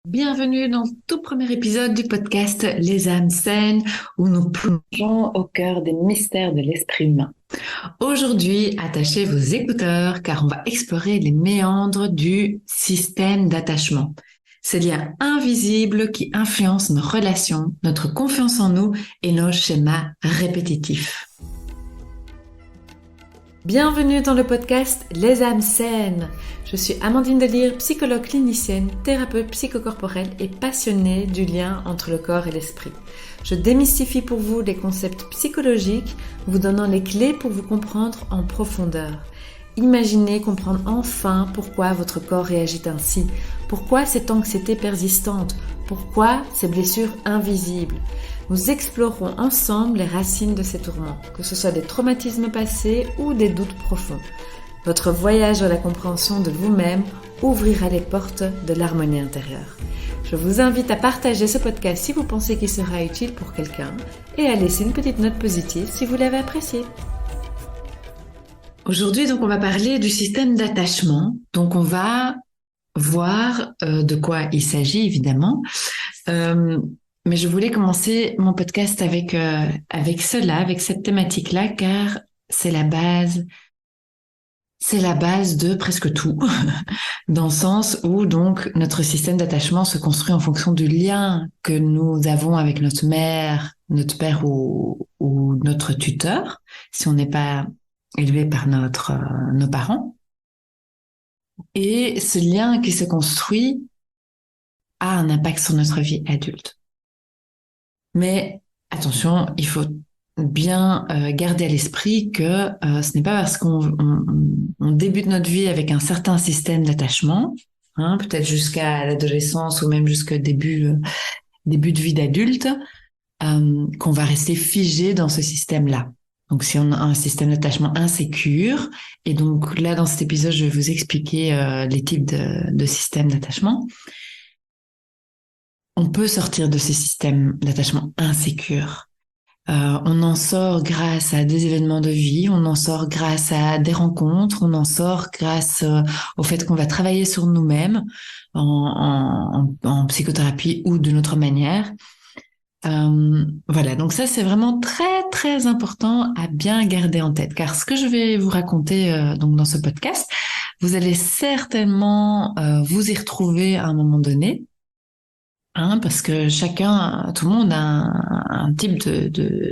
Bienvenue dans le tout premier épisode du podcast Les âmes saines où nous plongeons au cœur des mystères de l'esprit humain. Aujourd'hui, attachez vos écouteurs car on va explorer les méandres du système d'attachement. Ces liens invisibles qui influencent nos relations, notre confiance en nous et nos schémas répétitifs. Bienvenue dans le podcast Les âmes saines. Je suis Amandine Delire, psychologue clinicienne, thérapeute psychocorporelle et passionnée du lien entre le corps et l'esprit. Je démystifie pour vous les concepts psychologiques, vous donnant les clés pour vous comprendre en profondeur. Imaginez comprendre enfin pourquoi votre corps réagit ainsi, pourquoi cette anxiété persistante, pourquoi ces blessures invisibles. Nous explorerons ensemble les racines de ces tourments, que ce soit des traumatismes passés ou des doutes profonds. Votre voyage à la compréhension de vous-même ouvrira les portes de l'harmonie intérieure. Je vous invite à partager ce podcast si vous pensez qu'il sera utile pour quelqu'un et à laisser une petite note positive si vous l'avez apprécié. Aujourd'hui, donc, on va parler du système d'attachement. Donc, on va voir de quoi il s'agit, évidemment. Mais je voulais commencer mon podcast avec cela, avec cette thématique-là, car c'est la base de presque tout, dans le sens où donc notre système d'attachement se construit en fonction du lien que nous avons avec notre mère, notre père ou notre tuteur, si on n'est pas élevé par nos parents. Et ce lien qui se construit a un impact sur notre vie adulte. Mais attention, il faut bien garder à l'esprit que ce n'est pas parce qu'on débute notre vie avec un certain système d'attachement, peut-être jusqu'à l'adolescence ou même jusqu'au début de vie d'adulte, qu'on va rester figé dans ce système-là. Donc, si on a un système d'attachement insécure, et donc là, dans cet épisode, je vais vous expliquer les types de systèmes d'attachement. On peut sortir de ces systèmes d'attachement insécures. On en sort grâce à des événements de vie, on en sort grâce à des rencontres, on en sort grâce au fait qu'on va travailler sur nous-mêmes en psychothérapie ou d'une autre manière. Voilà, donc ça c'est vraiment très très important à bien garder en tête, car ce que je vais vous raconter donc dans ce podcast, vous allez certainement vous y retrouver à un moment donné, parce que tout le monde a un type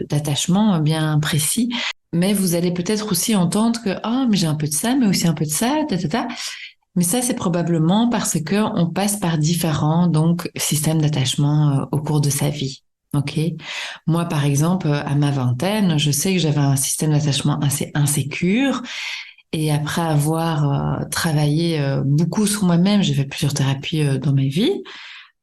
d'attachement bien précis, mais vous allez peut-être aussi entendre que mais j'ai un peu de ça, mais aussi un peu de ça, ta. Mais ça c'est probablement parce que on passe par différents donc systèmes d'attachement au cours de sa vie. Ok. Moi, par exemple, à ma vingtaine, je sais que j'avais un système d'attachement assez insécure. Et après avoir travaillé beaucoup sur moi-même, j'ai fait plusieurs thérapies dans ma vie.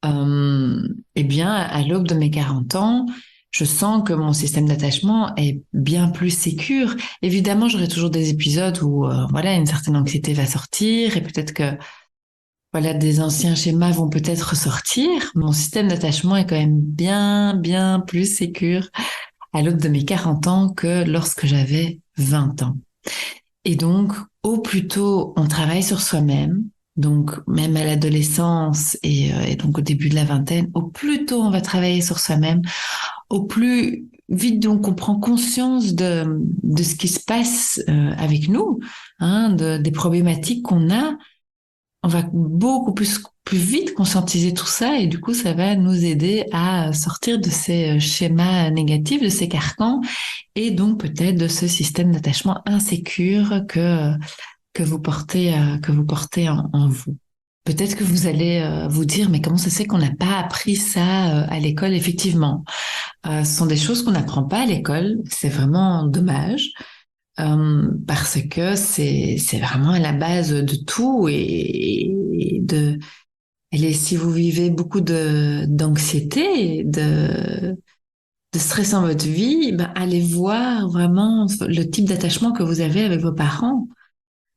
Eh bien, à l'aube de mes 40 ans, je sens que mon système d'attachement est bien plus sécure. Évidemment, j'aurai toujours des épisodes où, voilà, une certaine anxiété va sortir et peut-être que voilà, des anciens schémas vont peut-être ressortir. Mon système d'attachement est quand même bien, bien plus sécure à l'aube de mes 40 ans que lorsque j'avais 20 ans. Et donc, au plus tôt on travaille sur soi-même, donc même à l'adolescence et donc au début de la vingtaine, au plus tôt on va travailler sur soi-même, au plus vite donc on prend conscience de ce qui se passe avec nous, des problématiques qu'on a, on va beaucoup plus vite conscientiser tout ça et du coup ça va nous aider à sortir de ces schémas négatifs, de ces carcans et donc peut-être de ce système d'attachement insécure que vous portez en vous. Peut-être que vous allez vous dire mais comment ça se fait qu'on n'a pas appris ça à l'école. Effectivement, ce sont des choses qu'on n'apprend pas à l'école, c'est vraiment dommage. Parce que c'est vraiment à la base de tout si vous vivez beaucoup d'anxiété, de stress dans votre vie, ben allez voir vraiment le type d'attachement que vous avez avec vos parents,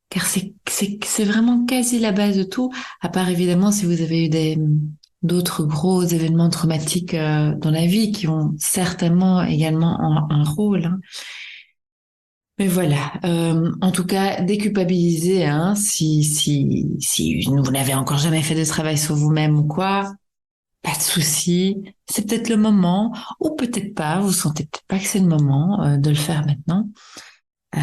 car c'est vraiment quasi la base de tout, à part évidemment si vous avez eu d'autres gros événements traumatiques dans la vie qui ont certainement également un rôle. Mais voilà, en tout cas, déculpabilisez, si vous n'avez encore jamais fait de travail sur vous-même ou quoi, pas de souci, c'est peut-être le moment, ou peut-être pas, vous sentez peut-être pas que c'est le moment de le faire maintenant. Euh,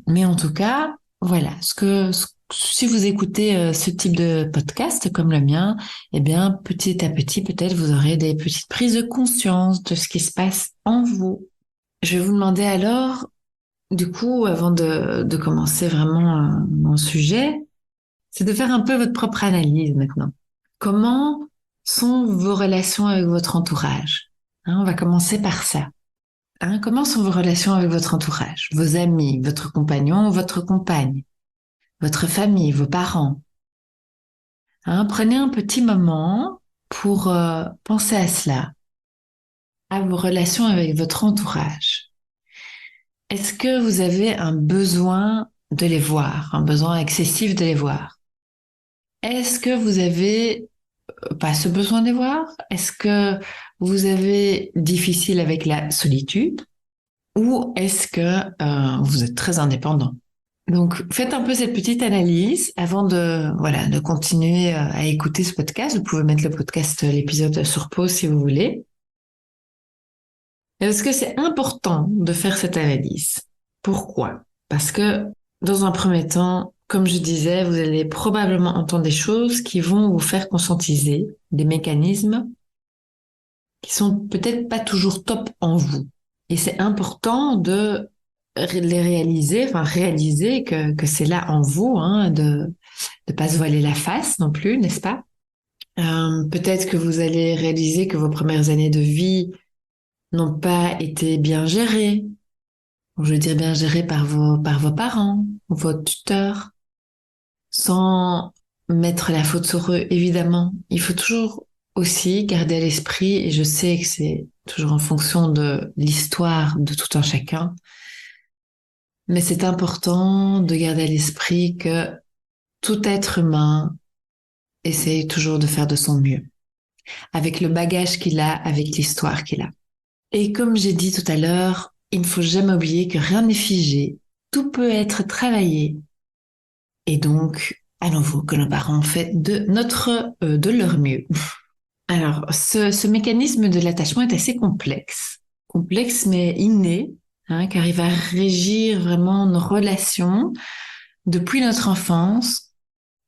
mais en tout cas, voilà, si vous écoutez ce type de podcast comme le mien, eh bien, petit à petit, peut-être vous aurez des petites prises de conscience de ce qui se passe en vous. Je vais vous demander alors, du coup, avant de commencer vraiment mon sujet, c'est de faire un peu votre propre analyse maintenant. Comment sont vos relations avec votre entourage? Hein, on va commencer par ça. Hein, comment sont vos relations avec votre entourage? Vos amis, votre compagnon, votre compagne, votre famille, vos parents. Hein, prenez un petit moment pour penser à cela, à vos relations avec votre entourage. Est-ce que vous avez un besoin de les voir, un besoin excessif de les voir? Est-ce que vous avez pas ce besoin de les voir? Est-ce que vous avez difficile avec la solitude? Ou est-ce que vous êtes très indépendant? Donc, faites un peu cette petite analyse avant voilà, de continuer à écouter ce podcast. Vous pouvez mettre l'épisode sur pause si vous voulez. Est-ce que c'est important de faire cette analyse? Pourquoi? Parce que, dans un premier temps, comme je disais, vous allez probablement entendre des choses qui vont vous faire conscientiser des mécanismes qui sont peut-être pas toujours top en vous. Et c'est important de les réaliser, enfin réaliser que c'est là en vous, hein, de pas se voiler la face non plus, n'est-ce pas? Peut-être que vous allez réaliser que vos premières années de vie n'ont pas été bien gérées. Je veux dire bien gérées par vos parents, vos tuteurs, sans mettre la faute sur eux, évidemment. Il faut toujours aussi garder à l'esprit, et je sais que c'est toujours en fonction de l'histoire de tout un chacun, mais c'est important de garder à l'esprit que tout être humain essaye toujours de faire de son mieux, avec le bagage qu'il a, avec l'histoire qu'il a. Et comme j'ai dit tout à l'heure, il ne faut jamais oublier que rien n'est figé, tout peut être travaillé, et donc, à nouveau, que nos parents ont fait de leur mieux. Alors, ce mécanisme de l'attachement est assez complexe mais inné, hein, car il va régir vraiment nos relations depuis notre enfance,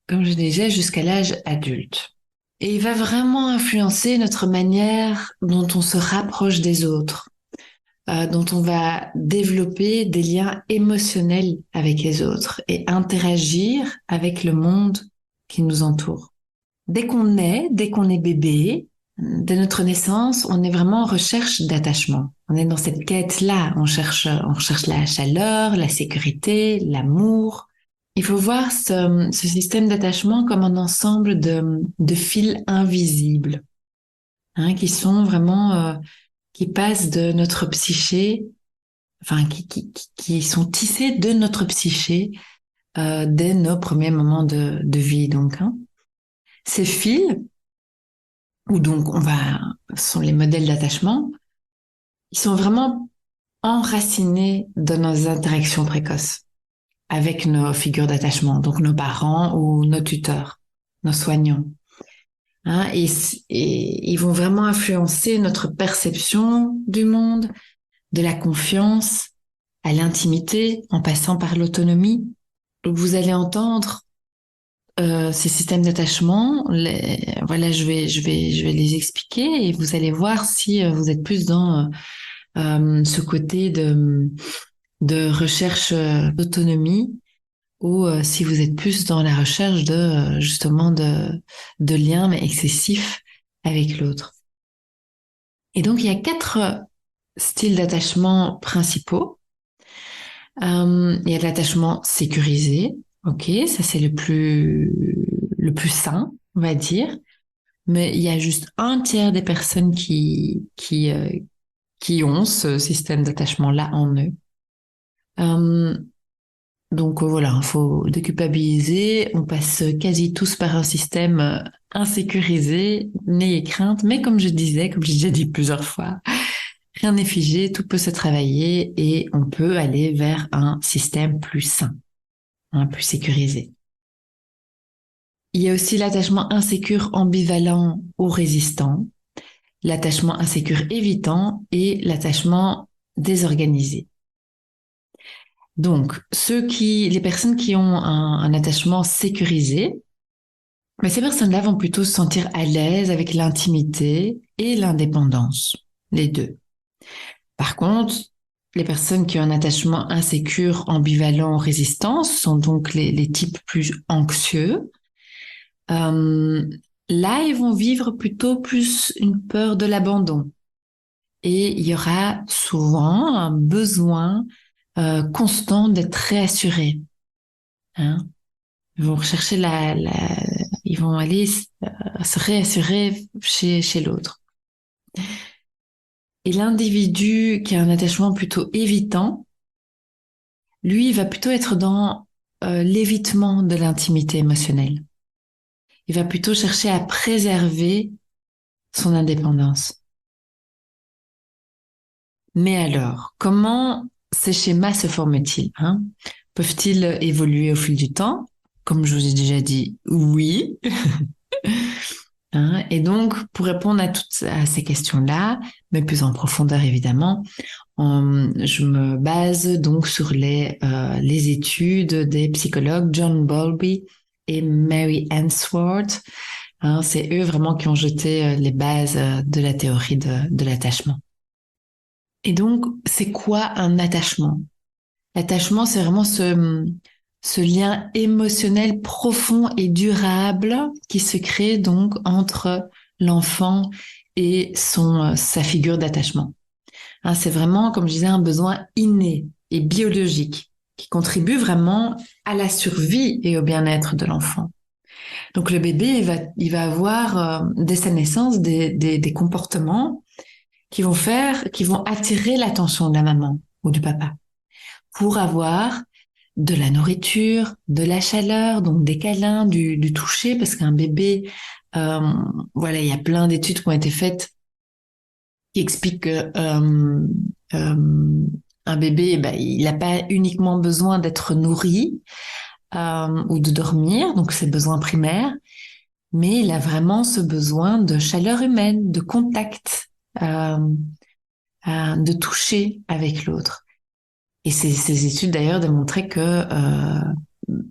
comme je disais, jusqu'à l'âge adulte. Et il va vraiment influencer notre manière dont on se rapproche des autres, dont on va développer des liens émotionnels avec les autres et interagir avec le monde qui nous entoure. Dès qu'on est bébé, dès notre naissance, on est vraiment en recherche d'attachement. On est dans cette quête-là. On cherche la chaleur, la sécurité, l'amour. Il faut voir ce système d'attachement comme un ensemble de fils invisibles, hein, qui sont vraiment, qui passent de notre psyché, enfin, qui sont tissés de notre psyché, dès nos premiers moments de vie, donc, hein. Ces fils, ou donc ce sont les modèles d'attachement, ils sont vraiment enracinés dans nos interactions précoces avec nos figures d'attachement, donc nos parents ou nos tuteurs, nos soignants. Hein, et ils vont vraiment influencer notre perception du monde, de la confiance à l'intimité, en passant par l'autonomie. Donc vous allez entendre ces systèmes d'attachement, voilà, je vais les expliquer et vous allez voir si vous êtes plus dans ce côté de recherche d'autonomie ou si vous êtes plus dans la recherche justement de liens mais excessifs avec l'autre. Et donc il y a 4 styles d'attachement principaux. Il y a l'attachement sécurisé, ok, ça c'est le plus sain, on va dire. Mais il y a juste un tiers des personnes qui ont ce système d'attachement-là en eux. Donc voilà, il faut déculpabiliser. On passe quasi tous par un système insécurisé, n'ayez crainte. Mais comme je disais, comme j'ai déjà dit plusieurs fois, rien n'est figé, tout peut se travailler et on peut aller vers un système plus sain, hein, plus sécurisé. Il y a aussi l'attachement insécure, ambivalent ou résistant. l'attachement insécure évitant et l'attachement désorganisé. Donc, les personnes qui ont un attachement sécurisé, mais ces personnes-là vont plutôt se sentir à l'aise avec l'intimité et l'indépendance, les deux. Par contre, les personnes qui ont un attachement insécure, ambivalent, résistant, ce sont donc les types plus anxieux. Euh, Là, ils vont vivre plutôt plus une peur de l'abandon. Et il y aura souvent un besoin constant d'être réassuré. Hein. Ils vont rechercher ils vont aller se réassurer chez l'autre. Et l'individu qui a un attachement plutôt évitant, lui, il va plutôt être dans l'évitement de l'intimité émotionnelle. Il va plutôt chercher à préserver son indépendance. Mais alors, comment ces schémas se forment-ils, hein? Peuvent-ils évoluer au fil du temps? Comme je vous ai déjà dit, oui. Hein, et donc, pour répondre à ces questions-là, mais plus en profondeur évidemment, je me base donc sur les études des psychologues John Bowlby et Mary Ainsworth. Hein, c'est eux vraiment qui ont jeté les bases de la théorie de l'attachement. Et donc, c'est quoi un attachement? L'attachement, c'est vraiment ce lien émotionnel profond et durable qui se crée donc entre l'enfant et sa figure d'attachement. Hein, c'est vraiment, comme je disais, un besoin inné et biologique qui contribue vraiment à la survie et au bien-être de l'enfant. Donc le bébé, il va avoir dès sa naissance des comportements qui vont attirer l'attention de la maman ou du papa pour avoir de la nourriture, de la chaleur, donc des câlins, du toucher, parce qu'un bébé, voilà, il y a plein d'études qui ont été faites qui expliquent que un bébé, ben, il n'a pas uniquement besoin d'être nourri ou de dormir, donc c'est besoin primaire, mais il a vraiment ce besoin de chaleur humaine, de contact, de toucher avec l'autre. Et ces études d'ailleurs démontraient que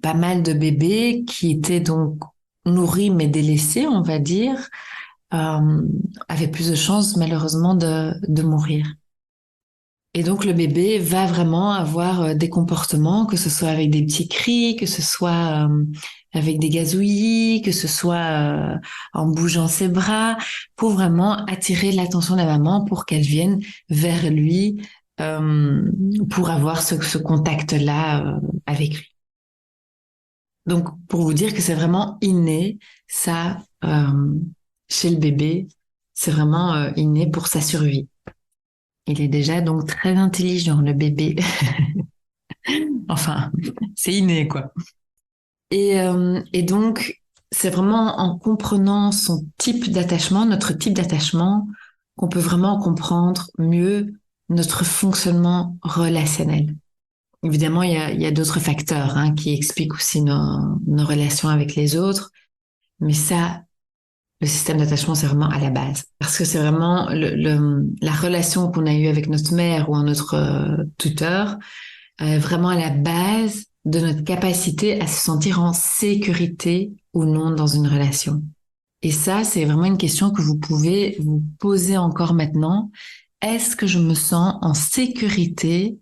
pas mal de bébés qui étaient donc nourris mais délaissés, on va dire, avaient plus de chances malheureusement de mourir. Et donc le bébé va vraiment avoir des comportements, que ce soit avec des petits cris, que ce soit avec des gazouillis, que ce soit en bougeant ses bras, pour vraiment attirer l'attention de la maman pour qu'elle vienne vers lui pour avoir ce contact-là avec lui. Donc pour vous dire que c'est vraiment inné, ça, chez le bébé, c'est vraiment inné pour sa survie. Il est déjà donc très intelligent, le bébé. Enfin, c'est inné, quoi. Et donc, c'est vraiment en comprenant son type d'attachement, notre type d'attachement, qu'on peut vraiment comprendre mieux notre fonctionnement relationnel. Évidemment, il y a d'autres facteurs hein, qui expliquent aussi nos relations avec les autres, mais ça, le système d'attachement, c'est vraiment à la base. Parce que c'est vraiment la relation qu'on a eue avec notre mère ou notre tuteur, vraiment à la base de notre capacité à se sentir en sécurité ou non dans une relation. Et ça, c'est vraiment une question que vous pouvez vous poser encore maintenant. Est-ce que je me sens en sécurité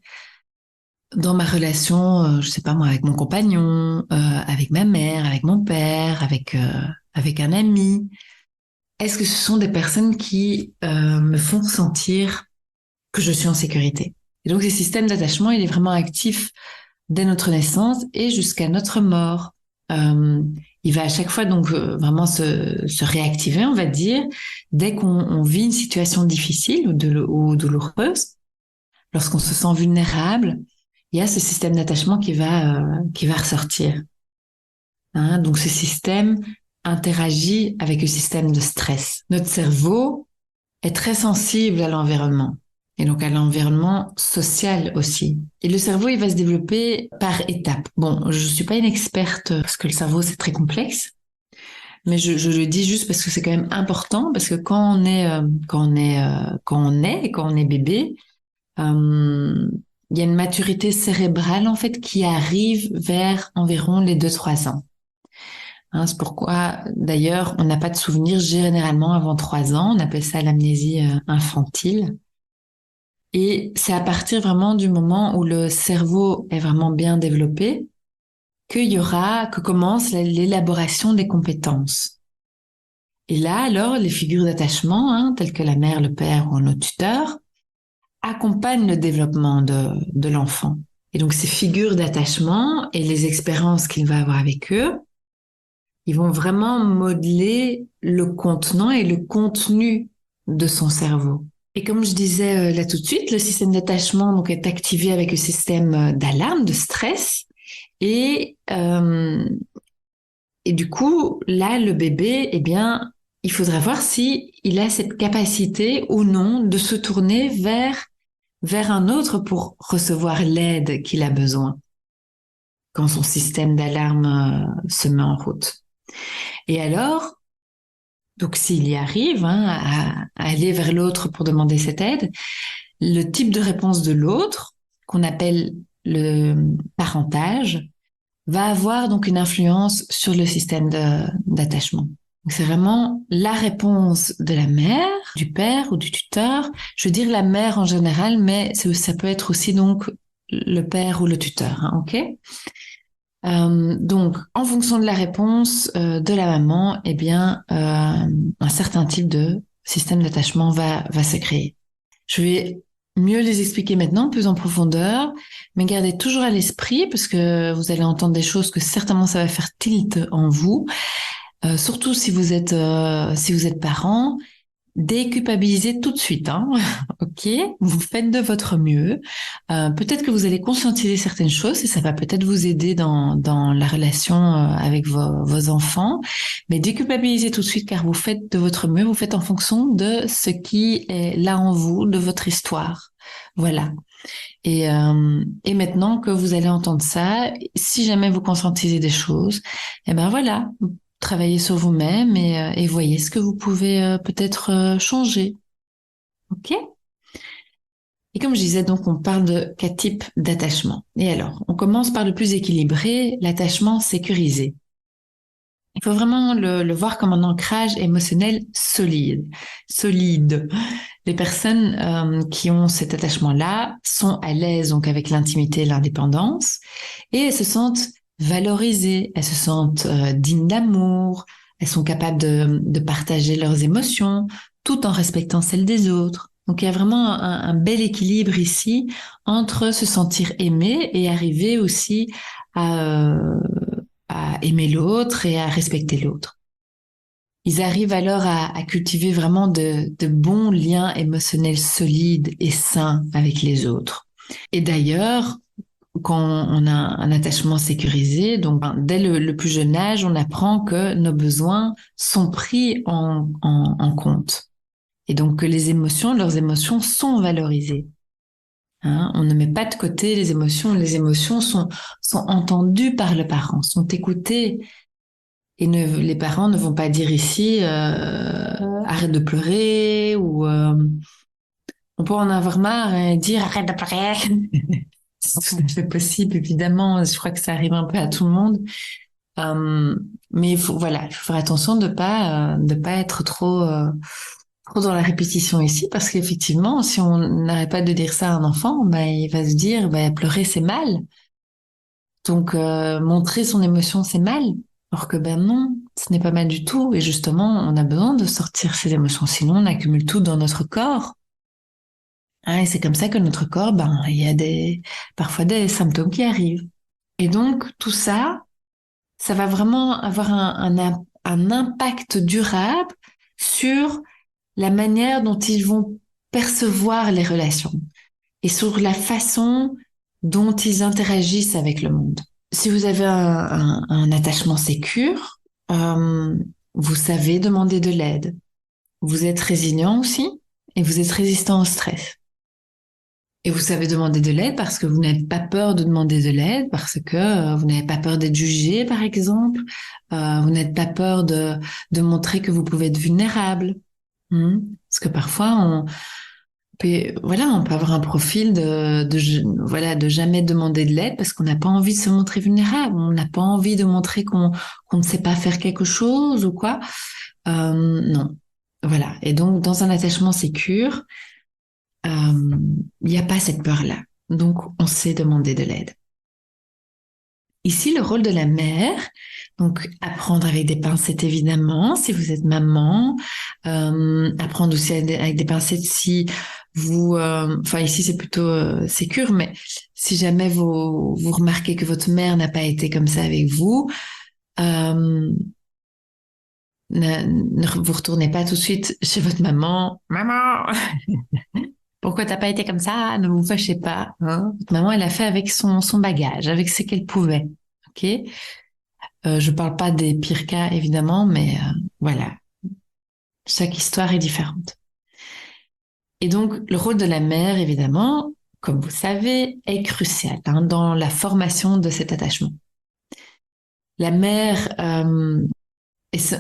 dans ma relation, je sais pas moi, avec mon compagnon, avec ma mère, avec mon père, avec un ami? Est-ce que ce sont des personnes qui me font sentir que je suis en sécurité? Et donc, ce système d'attachement, il est vraiment actif dès notre naissance et jusqu'à notre mort. Il va à chaque fois donc vraiment se réactiver, on va dire, dès qu'on vit une situation difficile ou douloureuse. Lorsqu'on se sent vulnérable, il y a ce système d'attachement qui va ressortir. Hein, donc, ce système interagit avec le système de stress. Notre cerveau est très sensible à l'environnement et donc à l'environnement social aussi. Et le cerveau, il va se développer par étapes. Bon, je suis pas une experte parce que le cerveau, c'est très complexe, Mais je le dis juste parce que c'est quand même important, parce que quand on est bébé, euh, il y a une maturité cérébrale en fait qui arrive vers environ les 2-3 ans. Hein, c'est pourquoi d'ailleurs on n'a pas de souvenirs généralement avant 3 ans. On appelle ça l'amnésie infantile. Et c'est à partir vraiment du moment où le cerveau est vraiment bien développé que commence l'élaboration des compétences. Et là, alors, les figures d'attachement, hein, telles que la mère, le père ou un autre tuteur, accompagnent le développement de l'enfant. Et donc, ces figures d'attachement et les expériences qu'il va avoir avec eux, ils vont vraiment modeler le contenant et le contenu de son cerveau. Et comme je disais là tout de suite, le système d'attachement donc est activé avec le système d'alarme, de stress, et et du coup là le bébé, eh bien, il faudra voir si il a cette capacité ou non de se tourner vers un autre pour recevoir l'aide qu'il a besoin quand son système d'alarme se met en route. Et alors, donc s'il y arrive hein, à aller vers l'autre pour demander cette aide, le type de réponse de l'autre, qu'on appelle le parentage, va avoir donc une influence sur le système d'attachement. Donc c'est vraiment la réponse de la mère, du père ou du tuteur. Je veux dire la mère en général, mais ça peut être aussi donc le père ou le tuteur, hein, ok? Donc, en fonction de la réponse de la maman, eh bien, un certain type de système d'attachement va se créer. Je vais mieux les expliquer maintenant, plus en profondeur, mais gardez toujours à l'esprit, parce que vous allez entendre des choses que certainement ça va faire tilt en vous, surtout si vous êtes parent. Déculpabilisez tout de suite, hein. Ok, vous faites de votre mieux. Peut-être que vous allez conscientiser certaines choses et ça va peut-être vous aider dans la relation avec vos enfants. Mais déculpabilisez tout de suite car vous faites de votre mieux. Vous faites en fonction de ce qui est là en vous, de votre histoire. Voilà. Et maintenant que vous allez entendre ça, si jamais vous conscientisez des choses, eh ben voilà, travaillez sur vous-même et voyez ce que vous pouvez peut-être changer. Ok? Et comme je disais, donc on parle de 4 types d'attachement. Et alors, on commence par le plus équilibré, l'attachement sécurisé. Il faut vraiment le voir comme un ancrage émotionnel solide. Solide. Les personnes qui ont cet attachement-là sont à l'aise donc avec l'intimité et l'indépendance et elles se sentent valorisées, elles se sentent dignes d'amour, elles sont capables de partager leurs émotions tout en respectant celles des autres. Donc il y a vraiment un bel équilibre ici entre se sentir aimé et arriver aussi à, euh, à aimer l'autre et à respecter l'autre. Ils arrivent alors à cultiver vraiment de bons liens émotionnels solides et sains avec les autres. Et d'ailleurs, quand on a un attachement sécurisé, donc dès le plus jeune âge, on apprend que nos besoins sont pris en compte. Et donc que leurs émotions sont valorisées. Hein, on ne met pas de côté les émotions sont entendues par le parent, sont écoutées. Et les parents ne vont pas dire ici arrête de pleurer ou on peut en avoir marre et dire arrête de pleurer. C'est tout à fait possible, évidemment. Je crois que ça arrive un peu à tout le monde. Mais il faut faire attention de pas être trop dans la répétition ici, parce qu'effectivement, si on n'arrête pas de dire ça à un enfant, bah, il va se dire bah, pleurer c'est mal. Donc, montrer son émotion, c'est mal. Alors que ben non, ce n'est pas mal du tout. Et justement, on a besoin de sortir ces émotions. Sinon, on accumule tout dans notre corps. Hein, et c'est comme ça que notre corps, ben, il y a parfois des symptômes qui arrivent. Et donc, tout ça, ça va vraiment avoir un impact durable sur la manière dont ils vont percevoir les relations et sur la façon dont ils interagissent avec le monde. Si vous avez un attachement sécure, euh, vous savez demander de l'aide. Vous êtes résilient aussi et vous êtes résistant au stress. Et vous savez demander de l'aide parce que vous n'avez pas peur de demander de l'aide, parce que vous n'avez pas peur d'être jugé, par exemple. Vous n'avez pas peur de montrer que vous pouvez être vulnérable. Parce que parfois, on peut avoir un profil de jamais demander de l'aide parce qu'on n'a pas envie de se montrer vulnérable. On n'a pas envie de montrer qu'on ne sait pas faire quelque chose ou quoi. Non. Voilà. Et donc, dans un attachement sécure, il n'y a pas cette peur-là. Donc, on sait demander de l'aide. Ici, le rôle de la mère, donc apprendre avec des pincettes évidemment, si vous êtes maman, apprendre aussi avec des pincettes si vous, enfin ici c'est plutôt sécure, mais si jamais vous remarquez que votre mère n'a pas été comme ça avec vous, euh, ne vous retournez pas tout de suite chez votre maman. Maman, pourquoi t'as pas été comme ça? Ne vous fâchez pas. Hein. Votre maman, elle a fait avec son bagage, avec ce qu'elle pouvait. Ok. Je parle pas des pires cas évidemment, mais voilà, chaque histoire est différente. Et donc le rôle de la mère, évidemment, comme vous savez, est crucial dans la formation de cet attachement. La mère,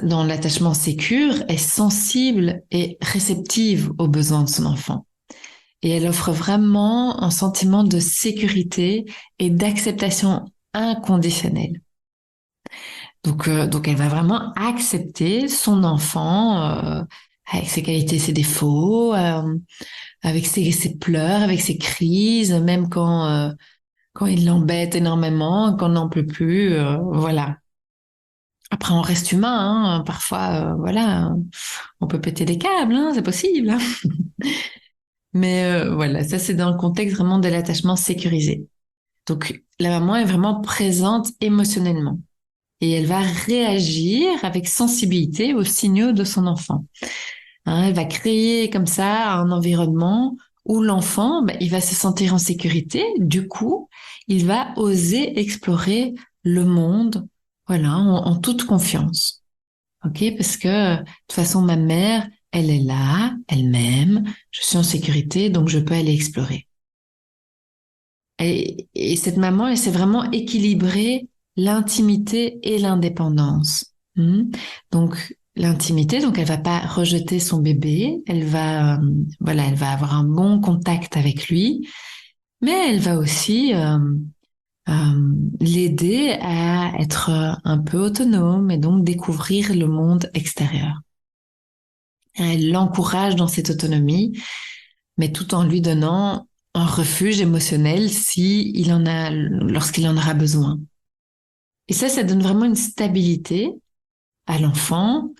dans l'attachement sécure, est sensible et réceptive aux besoins de son enfant. Et elle offre vraiment un sentiment de sécurité et d'acceptation inconditionnelle. Donc elle va vraiment accepter son enfant avec ses qualités, ses défauts, avec ses pleurs, avec ses crises, même quand il l'embête énormément, quand on n'en peut plus, voilà. Après, on reste humain, hein, parfois, voilà, on peut péter des câbles, hein, c'est possible. Hein. Mais voilà, ça c'est dans le contexte vraiment de l'attachement sécurisé. Donc la maman est vraiment présente émotionnellement. Et elle va réagir avec sensibilité aux signaux de son enfant. Hein, elle va créer comme ça un environnement où l'enfant, il va se sentir en sécurité. Du coup, il va oser explorer le monde, voilà, en toute confiance. Ok, parce que de toute façon, ma mère, elle est là, elle m'aime, je suis en sécurité, donc je peux aller explorer. Et cette maman, elle s'est vraiment équilibrée l'intimité et l'indépendance. Donc l'intimité, donc elle va pas rejeter son bébé, elle va voilà, elle va avoir un bon contact avec lui, mais elle va aussi l'aider à être un peu autonome et donc découvrir le monde extérieur. Elle l'encourage dans cette autonomie, mais tout en lui donnant un refuge émotionnel si il en a, lorsqu'il en aura besoin. Et ça donne vraiment une stabilité à l'enfant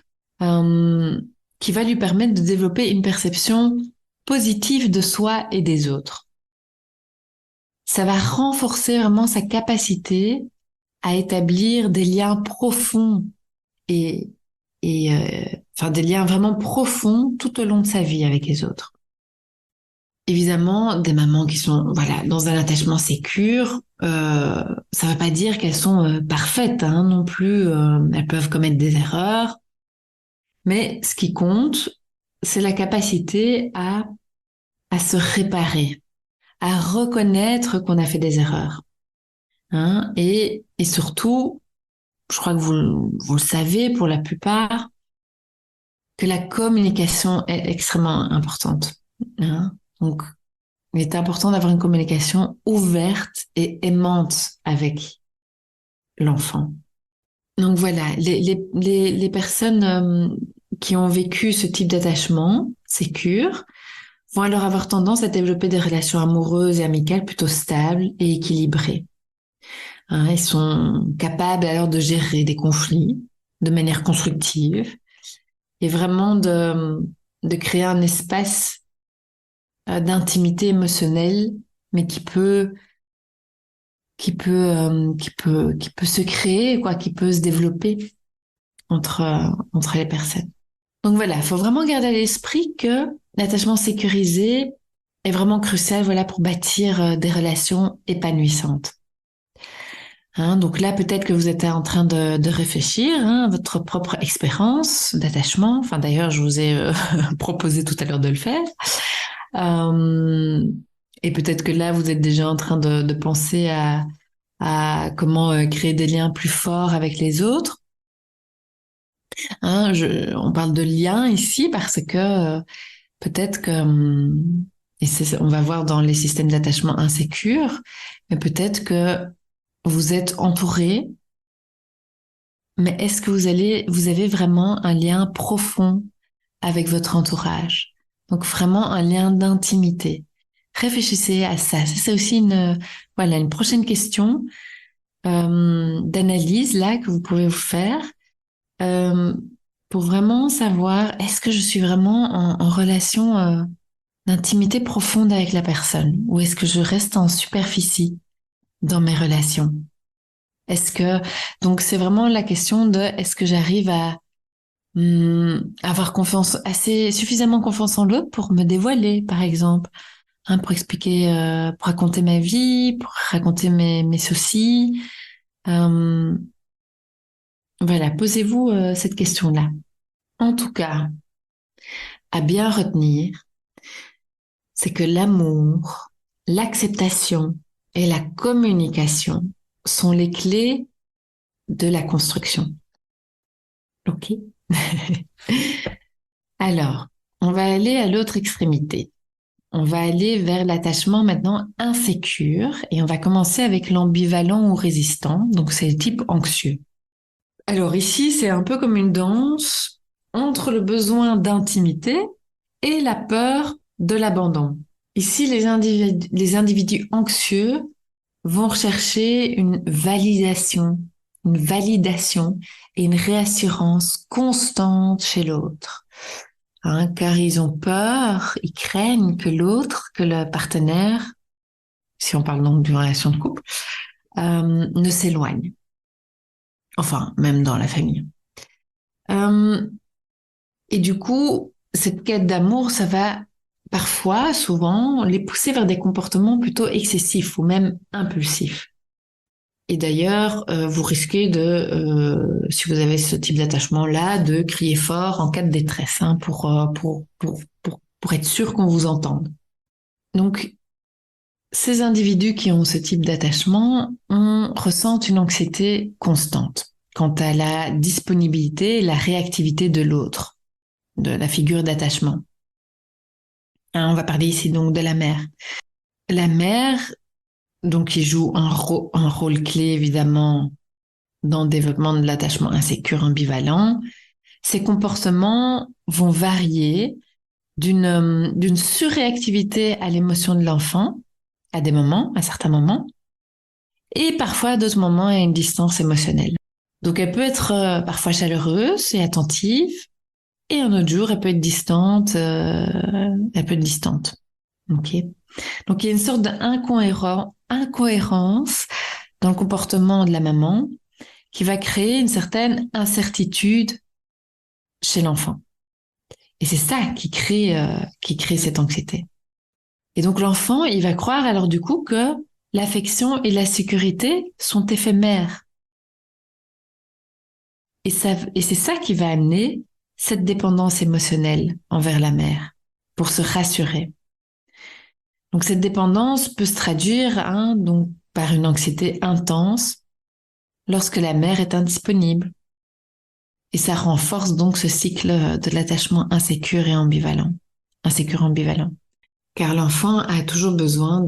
euh, qui va lui permettre de développer une perception positive de soi et des autres. Ça va renforcer vraiment sa capacité à établir des liens profonds et, enfin des liens vraiment profonds tout au long de sa vie avec les autres. Évidemment, des mamans qui sont voilà dans un attachement sécure, ça ne veut pas dire qu'elles sont parfaites hein, non plus. Elles peuvent commettre des erreurs, mais ce qui compte, c'est la capacité à se réparer, à reconnaître qu'on a fait des erreurs, hein, et surtout, je crois que vous le savez pour la plupart, que la communication est extrêmement importante. Hein. Donc il est important d'avoir une communication ouverte et aimante avec l'enfant. Donc voilà, les personnes qui ont vécu ce type d'attachement sécure vont alors avoir tendance à développer des relations amoureuses et amicales plutôt stables et équilibrées. Hein, ils sont capables alors de gérer des conflits de manière constructive et vraiment de créer un espace d'intimité émotionnelle, mais qui peut se créer, quoi, qui peut se développer entre les personnes. Donc voilà, il faut vraiment garder à l'esprit que l'attachement sécurisé est vraiment crucial, voilà, pour bâtir des relations épanouissantes. Hein, donc là, peut-être que vous êtes en train de réfléchir hein, à votre propre expérience d'attachement. Enfin, d'ailleurs, je vous ai proposé tout à l'heure de le faire. Euh, Et peut-être que là, vous êtes déjà en train de penser à comment créer des liens plus forts avec les autres. Hein, on parle de liens ici parce que peut-être que, on va voir dans les systèmes d'attachement insécures, mais peut-être que vous êtes entouré, mais est-ce que vous avez vraiment un lien profond avec votre entourage? Donc vraiment un lien d'intimité. Réfléchissez à ça. Ça, c'est aussi voilà, une prochaine question d'analyse là que vous pouvez vous faire euh, pour vraiment savoir est-ce que je suis vraiment en relation d'intimité profonde avec la personne ou est-ce que je reste en superficie dans mes relations? Est-ce que donc c'est vraiment la question de est-ce que j'arrive à avoir confiance assez suffisamment confiance en l'autre pour me dévoiler par exemple, hein, pour expliquer, pour raconter ma vie, pour raconter mes soucis. Euh, voilà, posez-vous cette question-là. En tout cas, à bien retenir, c'est que l'amour, l'acceptation et la communication sont les clés de la construction. Ok? Alors, on va aller à l'autre extrémité. On va aller vers l'attachement maintenant insécure et on va commencer avec l'ambivalent ou résistant. Donc, c'est le type anxieux. Alors ici, c'est un peu comme une danse entre le besoin d'intimité et la peur de l'abandon. Ici, les individus anxieux vont rechercher une validation et une réassurance constante chez l'autre. Hein, car ils ont peur, ils craignent que l'autre, que le partenaire, si on parle donc d'une relation de couple, ne s'éloigne. Enfin, même dans la famille. Euh, et du coup, cette quête d'amour, ça va parfois, souvent, les pousser vers des comportements plutôt excessifs ou même impulsifs. Et d'ailleurs, vous risquez si vous avez ce type d'attachement-là, de crier fort en cas de détresse, hein, pour être sûr qu'on vous entende. Donc, ces individus qui ont ce type d'attachement ressentent une anxiété constante quant à la disponibilité et la réactivité de l'autre, de la figure d'attachement. Hein, on va parler ici donc de la mère. La mère, donc, qui joue un rôle clé évidemment dans le développement de l'attachement insécure ambivalent, ces comportements vont varier d'une surréactivité à l'émotion de l'enfant, à des moments, à certains moments, et parfois à d'autres moments à une distance émotionnelle. Donc elle peut être parfois chaleureuse et attentive, et un autre jour elle peut être distante, elle peut être distante. Ok. Donc il y a une sorte d'incohérence dans le comportement de la maman qui va créer une certaine incertitude chez l'enfant. Et c'est ça qui crée cette anxiété. Et donc l'enfant, il va croire alors du coup que l'affection et la sécurité sont éphémères. Et c'est ça qui va amener cette dépendance émotionnelle envers la mère pour se rassurer. Donc cette dépendance peut se traduire donc par une anxiété intense lorsque la mère est indisponible. Et ça renforce donc ce cycle de l'attachement insécure et ambivalent. Insécure ambivalent. Car l'enfant a toujours besoin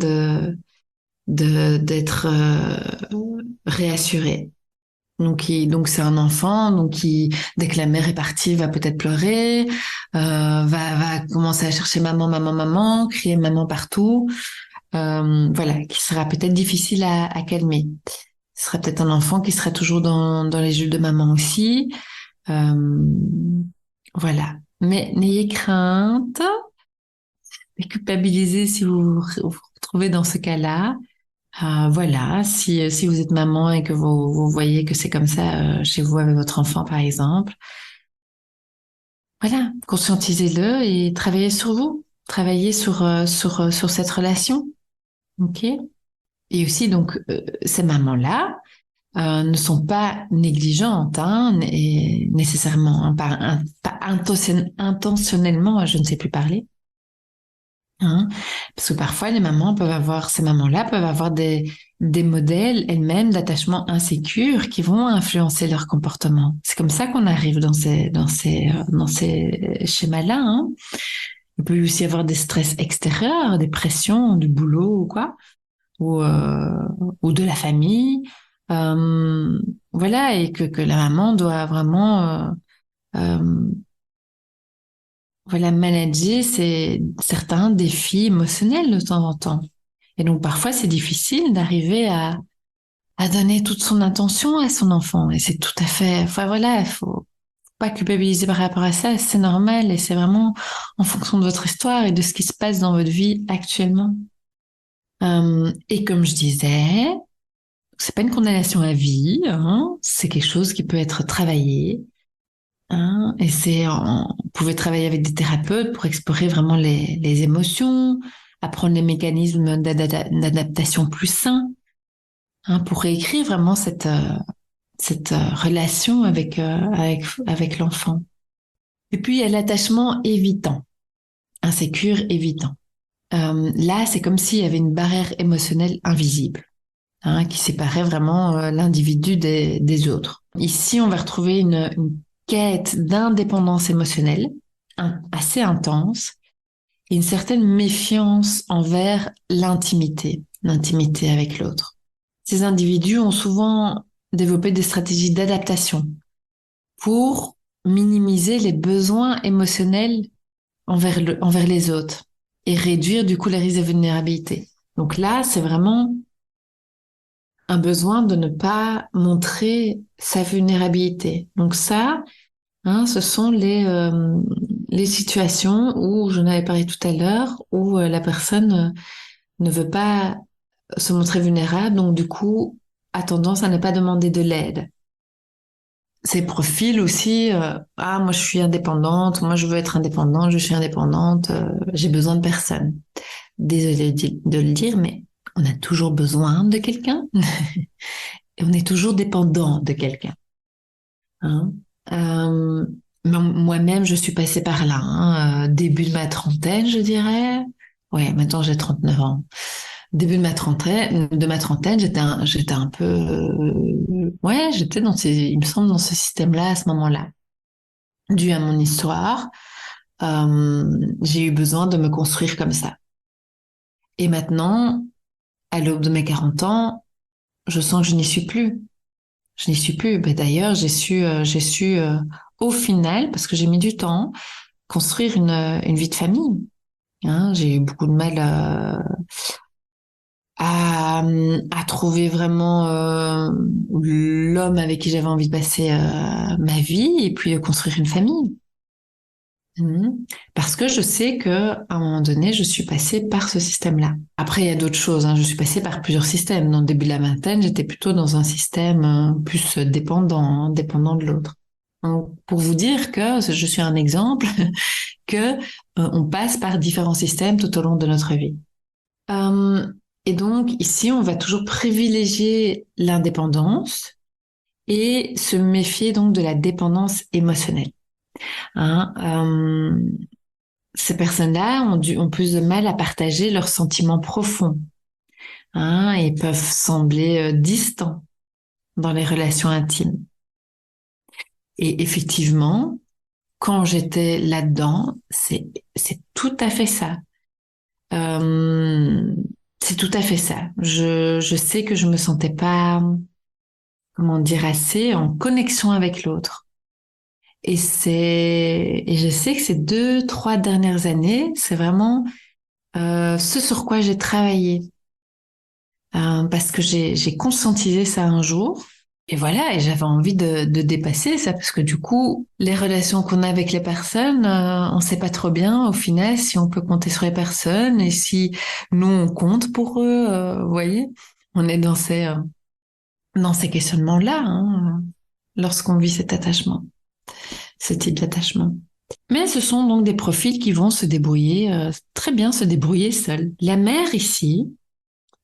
d'être réassuré. Donc c'est un enfant, dès que la mère est partie, va peut-être pleurer, va commencer à chercher maman, maman, maman, crier maman partout, voilà, qui sera peut-être difficile à calmer. Ce sera peut-être un enfant qui sera toujours dans les jeux de maman aussi, voilà. Mais n'ayez crainte, ne culpabilisez si vous retrouvez dans ce cas-là. Voilà, si vous êtes maman et que vous voyez que c'est comme ça chez vous avec votre enfant, par exemple, voilà, conscientisez-le et travaillez sur vous, travaillez sur cette relation, ok? Et aussi, donc, ces mamans-là ne sont pas négligentes, et nécessairement, pas intentionnellement, je ne sais plus parler, Hein. Parce que parfois, ces mamans-là peuvent avoir des modèles elles-mêmes d'attachement insécure qui vont influencer leur comportement. C'est comme ça qu'on arrive dans ces schémas-là, hein. Il peut aussi y avoir des stress extérieurs, des pressions du boulot ou quoi, ou, euh, ou de la famille. Euh, voilà, et que la maman doit vraiment euh, voilà, manager certains défis émotionnels de temps en temps. Et donc parfois c'est difficile d'arriver à donner toute son attention à son enfant. Et c'est tout à fait, enfin voilà, il faut pas culpabiliser par rapport à ça, c'est normal et c'est vraiment en fonction de votre histoire et de ce qui se passe dans votre vie actuellement. Et comme je disais, c'est pas une condamnation à vie, hein, c'est quelque chose qui peut être travaillé. Hein, et on pouvait travailler avec des thérapeutes pour explorer vraiment les émotions, apprendre les mécanismes d'adaptation plus sains, hein, pour réécrire vraiment cette relation avec l'enfant. Et puis, il y a l'attachement évitant, insécure évitant. Là, c'est comme s'il y avait une barrière émotionnelle invisible, hein, qui séparait vraiment l'individu des autres. Ici, on va retrouver une quête d'indépendance émotionnelle assez intense et une certaine méfiance envers l'intimité avec l'autre. Ces individus ont souvent développé des stratégies d'adaptation pour minimiser les besoins émotionnels envers les autres et réduire du coup les risques de vulnérabilité. Donc là, c'est vraiment un besoin de ne pas montrer sa vulnérabilité. Donc ça, hein, ce sont les situations où, j'en avais parlé tout à l'heure, où la personne ne veut pas se montrer vulnérable, donc du coup a tendance à ne pas demander de l'aide. Ces profils aussi, ah moi je suis indépendante, moi je veux être indépendante, je suis indépendante, j'ai besoin de personne. Désolée de le dire, mais on a toujours besoin de quelqu'un et on est toujours dépendant de quelqu'un. Hein. Euh, Moi-même, je suis passée par là, hein, début de ma trentaine, je dirais. Ouais, maintenant j'ai 39 ans. Début de ma trentaine, j'étais un peu, ouais, j'étais il me semble, dans ce système-là à ce moment-là. Dû à mon histoire, j'ai eu besoin de me construire comme ça. Et maintenant, à l'aube de mes 40 ans, je sens que je n'y suis plus. Je n'y suis plus. Ben, d'ailleurs, j'ai su, au final, parce que j'ai mis du temps, construire une vie de famille. Hein, j'ai eu beaucoup de mal à trouver vraiment l'homme avec qui j'avais envie de passer ma vie et puis de construire une famille. Mhm. Parce que je sais que à un moment donné, je suis passée par ce système-là. Après, il y a d'autres choses, hein. Je suis passée par plusieurs systèmes. Dans le début de la vingtaine, j'étais plutôt dans un système plus dépendant, hein, dépendant de l'autre. Donc, pour vous dire que je suis un exemple, que on passe par différents systèmes tout au long de notre vie. Euh, et donc, ici, on va toujours privilégier l'indépendance et se méfier donc de la dépendance émotionnelle. Hein, ces personnes-là ont plus de mal à partager leurs sentiments profonds, hein, et peuvent sembler distants dans les relations intimes. Et effectivement, quand j'étais là-dedans, c'est tout à fait ça. Euh, c'est tout à fait ça. Je sais que je me sentais pas, comment dire, assez en connexion avec l'autre. Et je sais que ces 2, 3 dernières années, c'est vraiment ce sur quoi j'ai travaillé. Parce que j'ai conscientisé ça un jour. Et voilà, et j'avais envie de dépasser ça, parce que du coup, les relations qu'on a avec les personnes, on sait pas trop bien au final si on peut compter sur les personnes et si nous on compte pour eux, vous voyez. On est dans ces questionnements-là, hein, lorsqu'on vit cet attachement, ce type d'attachement. Mais ce sont donc des profils qui vont se débrouiller, très bien se débrouiller seuls. La mère ici,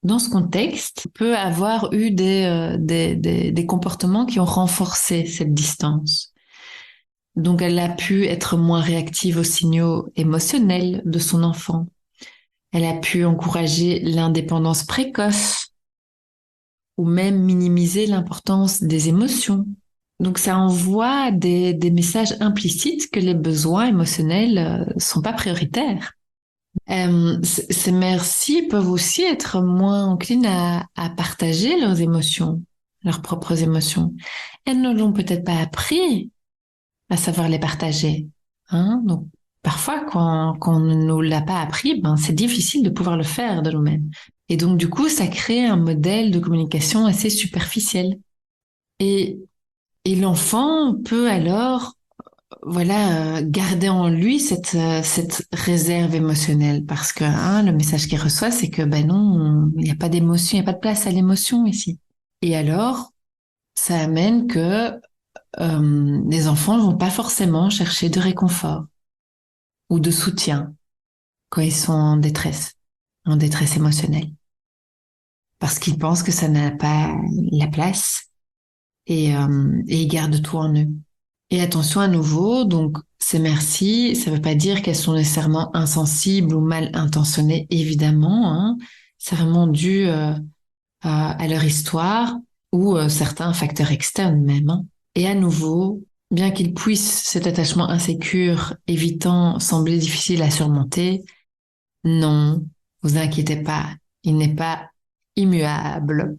dans ce contexte, peut avoir eu des comportements qui ont renforcé cette distance. Donc, elle a pu être moins réactive aux signaux émotionnels de son enfant. Elle a pu encourager l'indépendance précoce ou même minimiser l'importance des émotions. Donc ça envoie des messages implicites que les besoins émotionnels sont pas prioritaires. Ces mères-ci peuvent aussi être moins enclines à partager leurs émotions, leurs propres émotions. Elles ne l'ont peut-être pas appris à savoir les partager. Hein? Donc parfois, quand on ne nous l'a pas appris, ben, c'est difficile de pouvoir le faire de nous-mêmes. Et donc du coup, ça crée un modèle de communication assez superficiel. Et, et l'enfant peut alors voilà, garder en lui cette réserve émotionnelle parce que hein, le message qu'il reçoit, c'est que ben non, il n'y a pas d'émotion, il n'y a pas de place à l'émotion ici. Et alors, ça amène que les enfants ne vont pas forcément chercher de réconfort ou de soutien quand ils sont en détresse émotionnelle, parce qu'ils pensent que ça n'a pas la place et ils gardent tout en eux. Et attention à nouveau, donc ces merci, ça ne veut pas dire qu'elles sont nécessairement insensibles ou mal intentionnées, évidemment. Hein. C'est vraiment dû à leur histoire ou certains facteurs externes même. Hein. Et à nouveau, bien qu'ils puissent cet attachement insécure, évitant, sembler difficile à surmonter, non, vous inquiétez pas, il n'est pas immuable.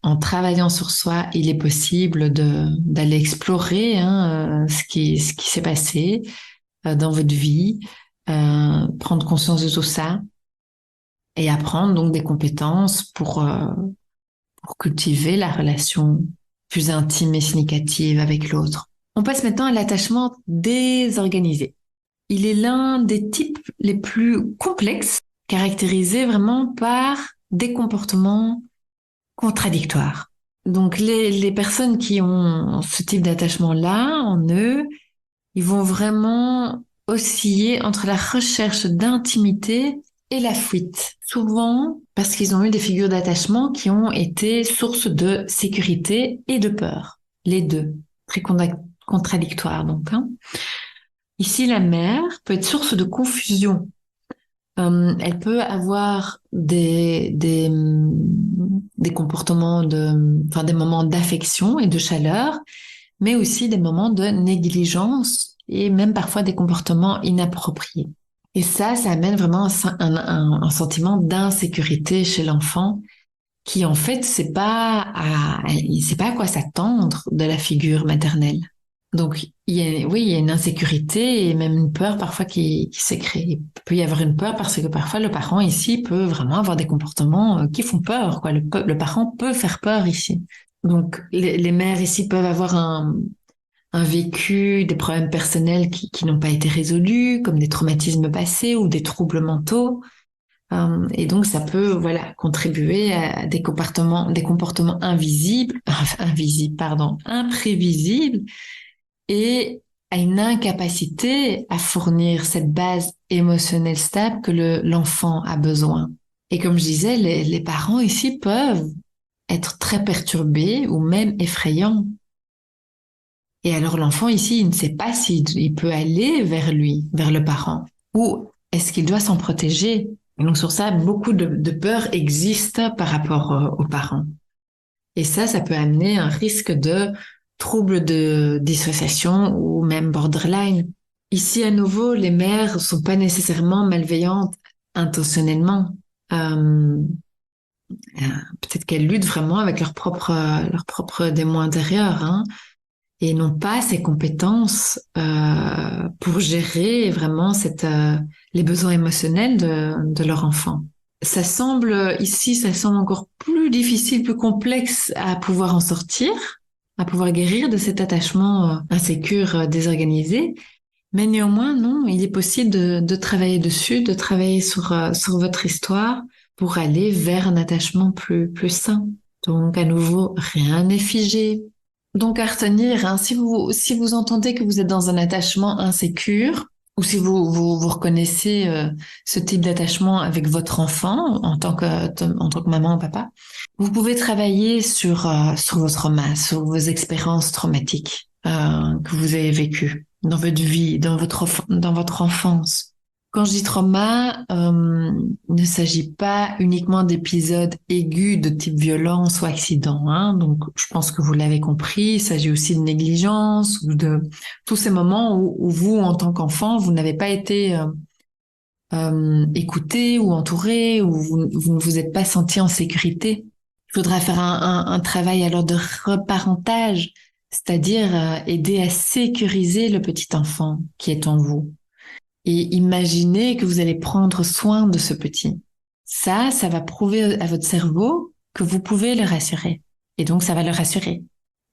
En travaillant sur soi, il est possible d'aller explorer hein, ce qui s'est passé dans votre vie, prendre conscience de tout ça et apprendre donc des compétences pour cultiver la relation plus intime et significative avec l'autre. On passe maintenant à l'attachement désorganisé. Il est l'un des types les plus complexes, caractérisé vraiment par des comportements contradictoires. Donc les personnes qui ont ce type d'attachement-là en eux, ils vont vraiment osciller entre la recherche d'intimité et la fuite. Souvent parce qu'ils ont eu des figures d'attachement qui ont été source de sécurité et de peur. Les deux. Très contradictoires donc. Hein. Ici, la mère peut être source de confusion. Elle peut avoir des comportements enfin des moments d'affection et de chaleur, mais aussi des moments de négligence et même parfois des comportements inappropriés. Et ça amène vraiment un sentiment d'insécurité chez l'enfant qui en fait il sait pas à quoi s'attendre de la figure maternelle. Donc, oui, il y a une insécurité et même une peur parfois qui s'est créée. Il peut y avoir une peur parce que parfois le parent ici peut vraiment avoir des comportements qui font peur, quoi. Le parent peut faire peur ici. Donc, les mères ici peuvent avoir un vécu, des problèmes personnels qui n'ont pas été résolus, comme des traumatismes passés ou des troubles mentaux. Et donc, ça peut, voilà, contribuer à des comportements imprévisibles et à une incapacité à fournir cette base émotionnelle stable que l'enfant a besoin. Et comme je disais, les parents ici peuvent être très perturbés ou même effrayants. Et alors l'enfant ici, il ne sait pas s'il peut aller vers lui, vers le parent, ou est-ce qu'il doit s'en protéger. Et donc sur ça, beaucoup de peurs existent par rapport aux parents. Et ça peut amener un risque de troubles de dissociation ou même borderline. Ici, à nouveau, les mères sont pas nécessairement malveillantes intentionnellement. Euh, Peut-être qu'elles luttent vraiment avec leur propre démon intérieur, hein, et n'ont pas ces compétences pour gérer vraiment les besoins émotionnels de leur enfant. Ça semble encore plus difficile, plus complexe à pouvoir en sortir, à pouvoir guérir de cet attachement insécure, désorganisé. Mais néanmoins, non, il est possible de travailler dessus, de travailler sur votre histoire pour aller vers un attachement plus sain. Donc, à nouveau, rien n'est figé. Donc, à retenir, hein, si vous entendez que vous êtes dans un attachement insécure, ou si vous reconnaissez ce type d'attachement avec votre enfant en tant que maman ou papa, vous pouvez travailler sur vos traumas, sur vos expériences traumatiques que vous avez vécues dans votre vie, dans votre enfance. Quand je dis trauma, il ne s'agit pas uniquement d'épisodes aigus de type violence ou accident, hein. Donc, je pense que vous l'avez compris, il s'agit aussi de négligence ou de tous ces moments où vous, en tant qu'enfant, vous n'avez pas été écouté ou entouré, ou vous ne vous êtes pas senti en sécurité. Il faudra faire un travail alors de reparentage, c'est-à-dire aider à sécuriser le petit enfant qui est en vous. Et imaginez que vous allez prendre soin de ce petit. Ça va prouver à votre cerveau que vous pouvez le rassurer. Et donc, ça va le rassurer.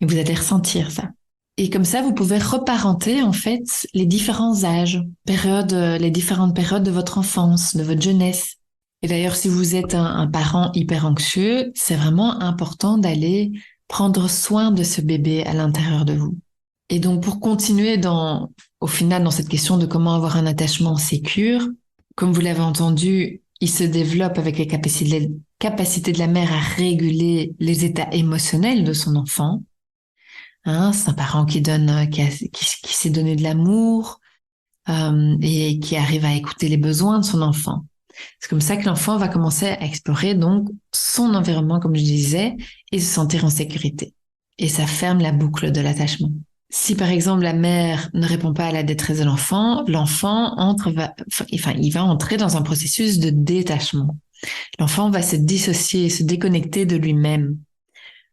Et vous allez ressentir ça. Et comme ça, vous pouvez reparenter, en fait, les différents âges, les différentes périodes de votre enfance, de votre jeunesse. Et d'ailleurs, si vous êtes un parent hyper anxieux, c'est vraiment important d'aller prendre soin de ce bébé à l'intérieur de vous. Et donc, pour continuer au final, dans cette question de comment avoir un attachement sécure, comme vous l'avez entendu, il se développe avec les capacités de la mère à réguler les états émotionnels de son enfant. Hein, c'est un parent qui donne, qui s'est donné de l'amour, et qui arrive à écouter les besoins de son enfant. C'est comme ça que l'enfant va commencer à explorer donc son environnement, comme je disais, et se sentir en sécurité. Et ça ferme la boucle de l'attachement. Si par exemple la mère ne répond pas à la détresse de l'enfant il va entrer dans un processus de détachement. L'enfant va se dissocier, se déconnecter de lui-même.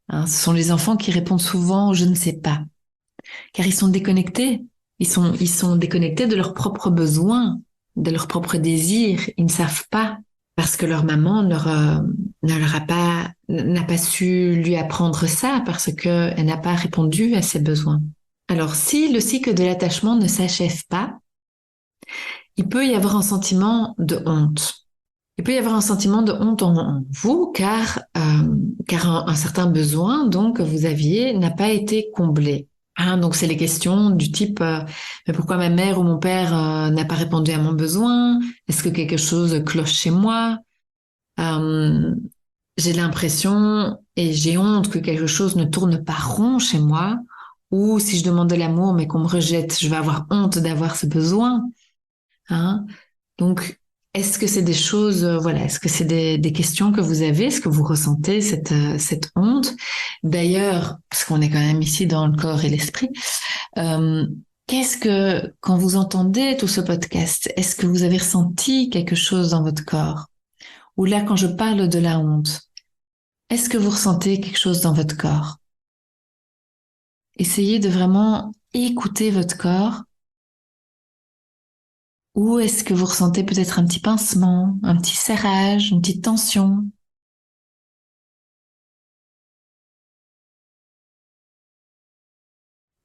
Hein, ce sont les enfants qui répondent souvent je ne sais pas, car ils sont déconnectés. Ils sont déconnectés de leurs propres besoins, de leurs propres désirs. Ils ne savent pas parce que leur maman ne leur a pas, n'a pas su lui apprendre ça parce qu'elle n'a pas répondu à ses besoins. Alors, si le cycle de l'attachement ne s'achève pas, il peut y avoir un sentiment de honte. Il peut y avoir un sentiment de honte en vous car un certain besoin donc que vous aviez n'a pas été comblé. Hein, donc c'est les questions du type mais pourquoi ma mère ou mon père n'a pas répondu à mon besoin? Est-ce que quelque chose cloche chez moi? Euh, j'ai l'impression et j'ai honte que quelque chose ne tourne pas rond chez moi. Ou si je demande de l'amour mais qu'on me rejette, je vais avoir honte d'avoir ce besoin. Hein? Donc, est-ce que c'est des choses, voilà, est-ce que c'est des questions que vous avez? Est-ce que vous ressentez cette honte? D'ailleurs, parce qu'on est quand même ici dans le corps et l'esprit, euh, quand vous entendez tout ce podcast, est-ce que vous avez ressenti quelque chose dans votre corps? Ou là, quand je parle de la honte, est-ce que vous ressentez quelque chose dans votre corps? Essayez de vraiment écouter votre corps. Ou est-ce que vous ressentez peut-être un petit pincement, un petit serrage, une petite tension?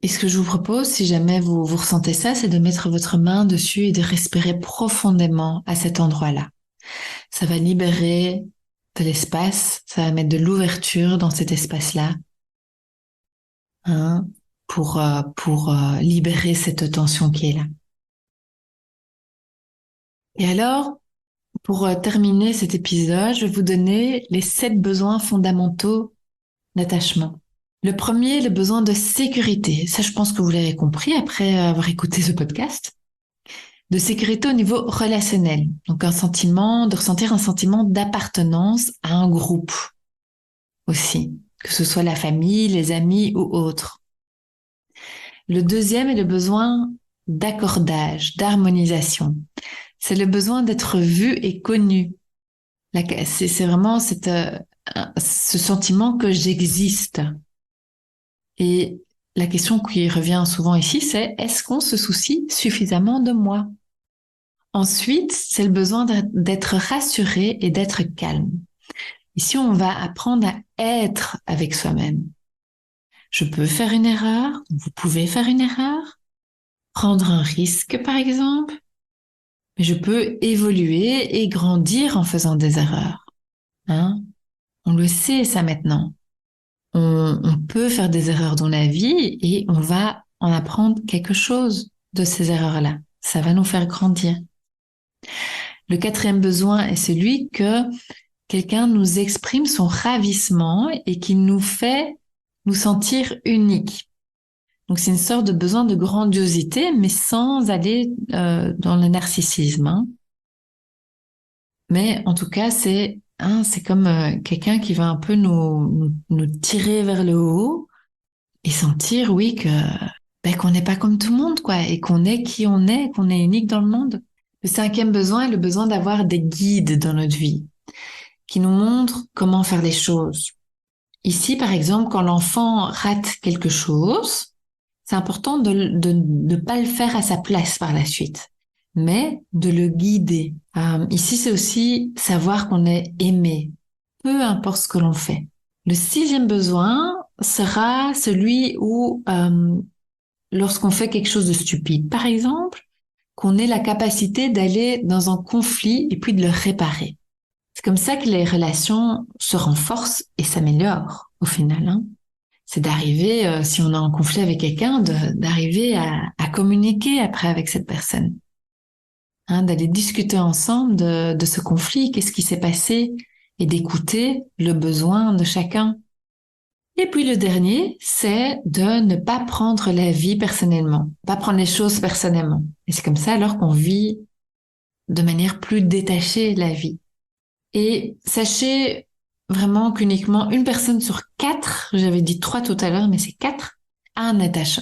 Et ce que je vous propose, si jamais vous ressentez ça, c'est de mettre votre main dessus et de respirer profondément à cet endroit-là. Ça va libérer de l'espace, ça va mettre de l'ouverture dans cet espace-là, hein, pour libérer cette tension qui est là. Et alors, pour terminer cet épisode, je vais vous donner les 7 besoins fondamentaux d'attachement. Le premier, le besoin de sécurité. Ça, je pense que vous l'avez compris après avoir écouté ce podcast. De sécurité au niveau relationnel. Donc, de ressentir un sentiment d'appartenance à un groupe aussi. Que ce soit la famille, les amis ou autres. Le deuxième est le besoin d'accordage, d'harmonisation. C'est le besoin d'être vu et connu. C'est vraiment ce sentiment que j'existe. Et la question qui revient souvent ici, c'est est-ce qu'on se soucie suffisamment de moi? Ensuite, c'est le besoin d'être rassuré et d'être calme. Ici, on va apprendre à être avec soi-même. Je peux faire une erreur, vous pouvez faire une erreur, prendre un risque par exemple, mais je peux évoluer et grandir en faisant des erreurs. Hein? On le sait ça maintenant. On peut faire des erreurs dans la vie et on va en apprendre quelque chose de ces erreurs-là. Ça va nous faire grandir. Le quatrième besoin est celui que quelqu'un nous exprime son ravissement et qu'il nous fait nous sentir uniques. Donc c'est une sorte de besoin de grandiosité, mais sans aller dans le narcissisme, hein. Mais en tout cas, c'est comme quelqu'un qui va un peu nous tirer vers le haut et sentir, oui, qu'on n'est pas comme tout le monde, quoi, et qu'on est qui on est, qu'on est unique dans le monde. Le cinquième besoin est le besoin d'avoir des guides dans notre vie qui nous montrent comment faire les choses. Ici, par exemple, quand l'enfant rate quelque chose, c'est important de ne pas le faire à sa place par la suite, mais de le guider. Ici, c'est aussi savoir qu'on est aimé, peu importe ce que l'on fait. Le sixième besoin sera celui où, lorsqu'on fait quelque chose de stupide, par exemple, qu'on ait la capacité d'aller dans un conflit et puis de le réparer. C'est comme ça que les relations se renforcent et s'améliorent au final, hein. C'est d'arriver, si on est en conflit avec quelqu'un, d'arriver à communiquer après avec cette personne, hein, d'aller discuter ensemble de ce conflit, qu'est-ce qui s'est passé, et d'écouter le besoin de chacun. Et puis le dernier, c'est de ne pas prendre la vie personnellement, pas prendre les choses personnellement. Et c'est comme ça alors qu'on vit de manière plus détachée la vie. Et sachez vraiment qu'uniquement une personne sur 4, j'avais dit 3 tout à l'heure, mais c'est 4, a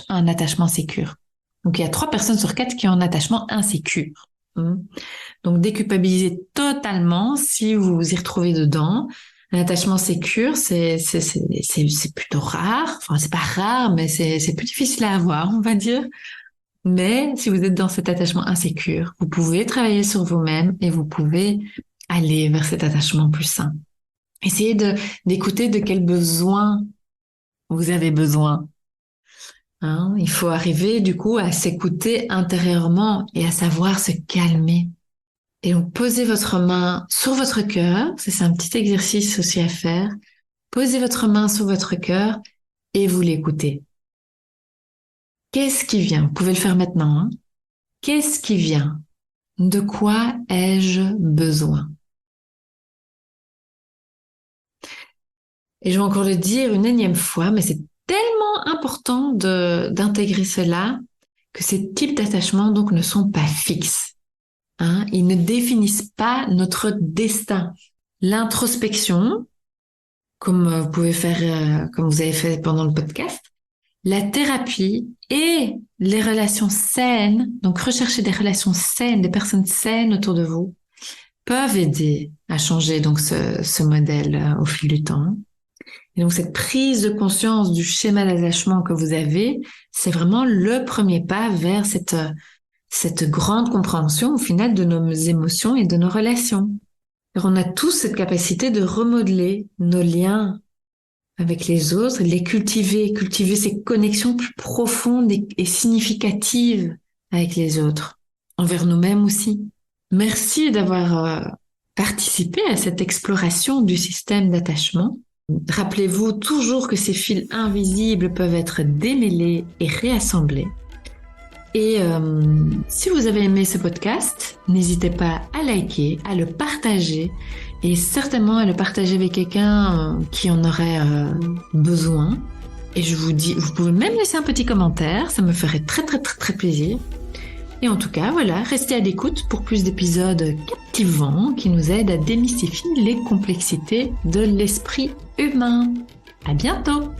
un attachement sécure. Donc il y a 3 personnes sur 4 qui ont un attachement insécure. Donc déculpabilisez totalement si vous vous y retrouvez dedans. Un attachement sécure, c'est plutôt rare. Enfin, c'est pas rare, mais c'est plus difficile à avoir, on va dire. Mais si vous êtes dans cet attachement insécure, vous pouvez travailler sur vous-même et vous pouvez aller vers cet attachement plus sain. Essayez d'écouter de quels besoins vous avez besoin. Hein, il faut arriver du coup à s'écouter intérieurement et à savoir se calmer. Et donc posez votre main sur votre cœur, c'est un petit exercice aussi à faire. Posez votre main sur votre cœur et vous l'écoutez. Qu'est-ce qui vient? Vous pouvez le faire maintenant, hein. Qu'est-ce qui vient? De quoi ai-je besoin? Et je vais encore le dire une énième fois, mais c'est tellement important d'intégrer cela que ces types d'attachements donc ne sont pas fixes, hein. Ils ne définissent pas notre destin. L'introspection, comme vous pouvez faire, comme vous avez fait pendant le podcast, la thérapie et les relations saines, donc rechercher des relations saines, des personnes saines autour de vous, peuvent aider à changer donc ce modèle au fil du temps. Et donc cette prise de conscience du schéma d'attachement que vous avez, c'est vraiment le premier pas vers cette grande compréhension au final de nos émotions et de nos relations. Alors on a tous cette capacité de remodeler nos liens avec les autres, de les cultiver ces connexions plus profondes et significatives avec les autres, envers nous-mêmes aussi. Merci d'avoir participé à cette exploration du système d'attachement. Rappelez-vous toujours que ces fils invisibles peuvent être démêlés et réassemblés. Et si vous avez aimé ce podcast, n'hésitez pas à liker, à le partager et certainement à le partager avec quelqu'un qui en aurait besoin. Et je vous dis, vous pouvez même laisser un petit commentaire, ça me ferait très très très très plaisir. Et en tout cas, voilà, restez à l'écoute pour plus d'épisodes captivants qui nous aident à démystifier les complexités de l'esprit humain. À bientôt!